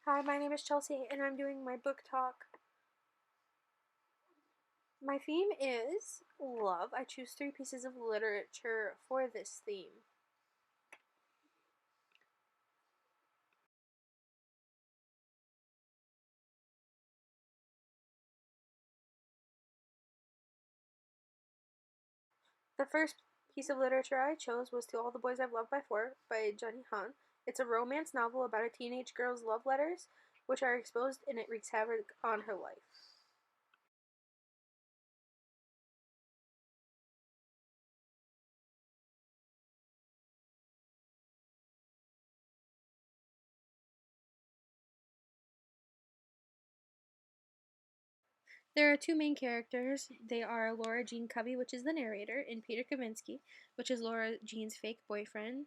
Hi, my name is Chelsea, and I'm doing my book talk. My theme is love. I choose 3 pieces of literature for this theme. The first piece of literature I chose was To All the Boys I've Loved Before by Jenny Han. It's a romance novel about a teenage girl's love letters, which are exposed and it wreaks havoc on her life. There are 2 main characters. They are Laura Jean Covey, which is the narrator, and Peter Kavinsky, which is Laura Jean's fake boyfriend.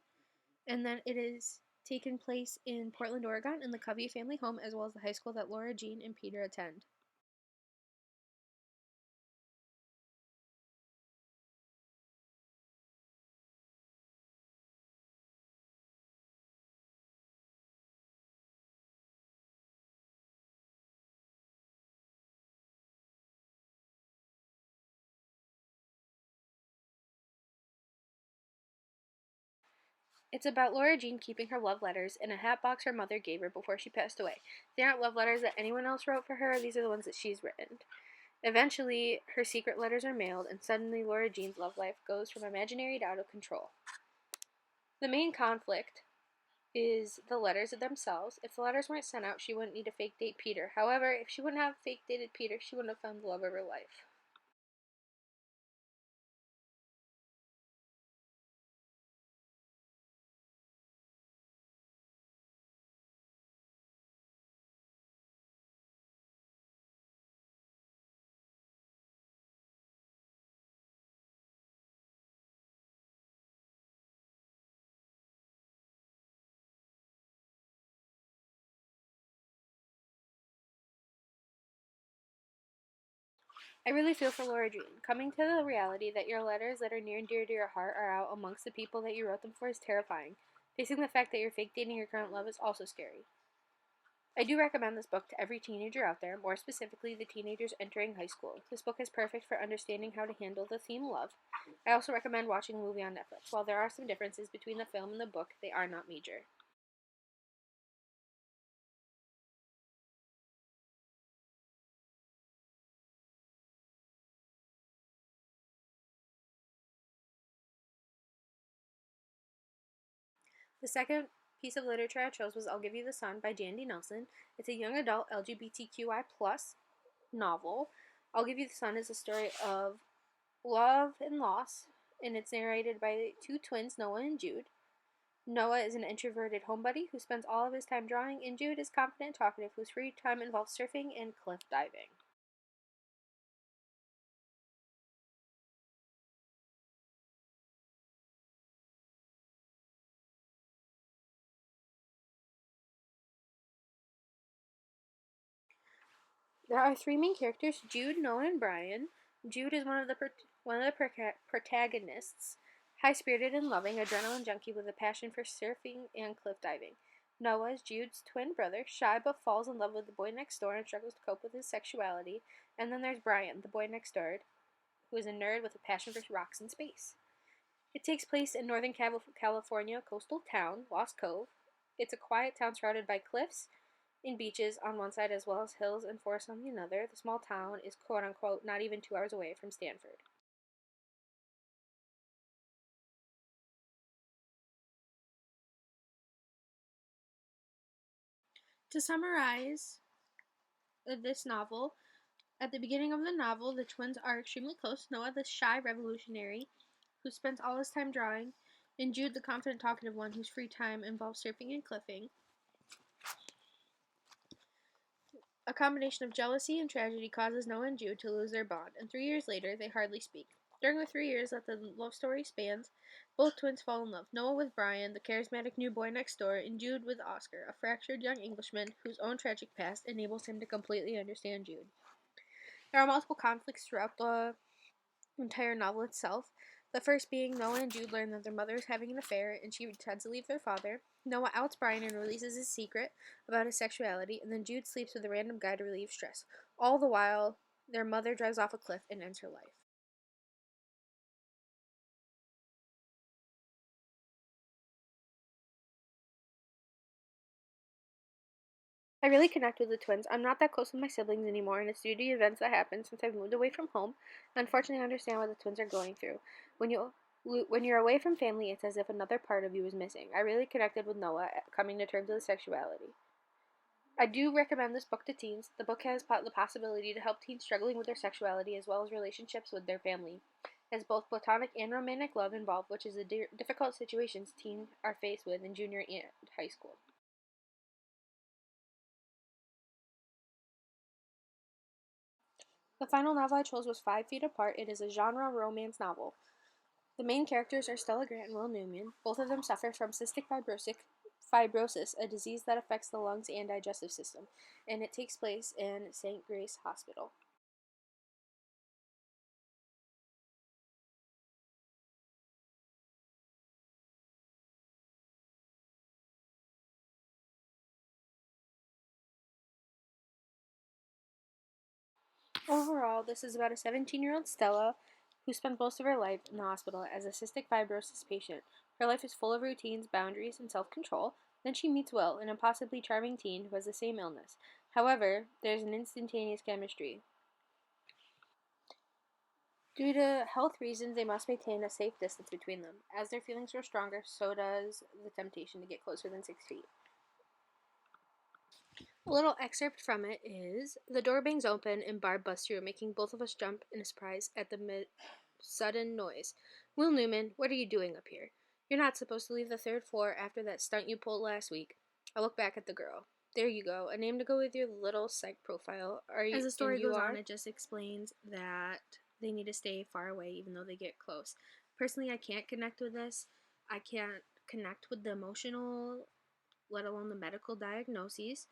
And then it is taken place in Portland, Oregon, in the Covey family home, as well as the high school that Laura Jean and Peter attend. It's about Laura Jean keeping her love letters in a hat box her mother gave her before she passed away. They aren't love letters that anyone else wrote for her, these are the ones that she's written. Eventually, her secret letters are mailed, and suddenly Laura Jean's love life goes from imaginary to out of control. The main conflict is the letters themselves. If the letters weren't sent out, she wouldn't need to fake date Peter. However, if she wouldn't have fake dated Peter, she wouldn't have found the love of her life. I really feel for Laura Jean. Coming to the reality that your letters that are near and dear to your heart are out amongst the people that you wrote them for is terrifying. Facing the fact that you're fake dating your current love is also scary. I do recommend this book to every teenager out there, more specifically the teenagers entering high school. This book is perfect for understanding how to handle the theme love. I also recommend watching the movie on Netflix. While there are some differences between the film and the book, they are not major. The second piece of literature I chose was I'll Give You the Sun by Jandy Nelson. It's a young adult LGBTQI plus novel. I'll Give You the Sun is a story of love and loss, and it's narrated by 2 twins, Noah and Jude. Noah is an introverted homebody who spends all of his time drawing, and Jude is confident and talkative whose free time involves surfing and cliff diving. There are 3 main characters: Jude, Noah, and Brian. Jude is one of the protagonists, high-spirited and loving, adrenaline junkie with a passion for surfing and cliff diving. Noah is Jude's twin brother, shy but falls in love with the boy next door and struggles to cope with his sexuality. And then there's Brian, the boy next door, who is a nerd with a passion for rocks and space. It takes place in Northern California coastal town, Lost Cove. It's a quiet town surrounded by cliffs and beaches on one side as well as hills and forests on the other. The small town is quote unquote not even 2 hours away from Stanford. To summarize this novel, at the beginning of the novel, the twins are extremely close. Noah, the shy revolutionary who spends all his time drawing, and Jude, the confident, talkative one whose free time involves surfing and cliffing. A combination of jealousy and tragedy causes Noah and Jude to lose their bond, and 3 years later, they hardly speak. During the 3 years that the love story spans, both twins fall in love. Noah with Brian, the charismatic new boy next door, and Jude with Oscar, a fractured young Englishman whose own tragic past enables him to completely understand Jude. There are multiple conflicts throughout the entire novel itself. The first being Noah and Jude learn that their mother is having an affair and she intends to leave their father. Noah outs Brian and releases his secret about his sexuality, and then Jude sleeps with a random guy to relieve stress. All the while, their mother drives off a cliff and ends her life. I really connect with the twins. I'm not that close with my siblings anymore, and it's due to events that happened since I've moved away from home. Unfortunately, I understand what the twins are going through. When you when you're away from family, it's as if another part of you is missing. I really connected with Noah, coming to terms with his sexuality. I do recommend this book to teens. The book has the possibility to help teens struggling with their sexuality as well as relationships with their family. It has both platonic and romantic love involved, which is the difficult situations teens are faced with in junior and high school. The final novel I chose was 5 Feet Apart. It is a genre romance novel. The main characters are Stella Grant and Will Newman. Both of them suffer from cystic fibrosis, a disease that affects the lungs and digestive system, and it takes place in St. Grace Hospital. Overall, this is about a 17-year-old Stella who spent most of her life in the hospital as a cystic fibrosis patient. Her life is full of routines, boundaries, and self control. Then she meets Will, an impossibly charming teen who has the same illness. However, there's an instantaneous chemistry. Due to health reasons, they must maintain a safe distance between them. As their feelings grow stronger, so does the temptation to get closer than 6 feet. A little excerpt from it is: The door bangs open and Barb busts through, making both of us jump in surprise at the sudden noise. Will Newman, what are you doing up here? You're not supposed to leave the third floor after that stunt you pulled last week. I look back at the girl. There you go, a name to go with your little psych profile. As the story goes on, it just explains that they need to stay far away even though they get close. Personally, I can't connect with this. I can't connect with the emotional, let alone the medical diagnoses.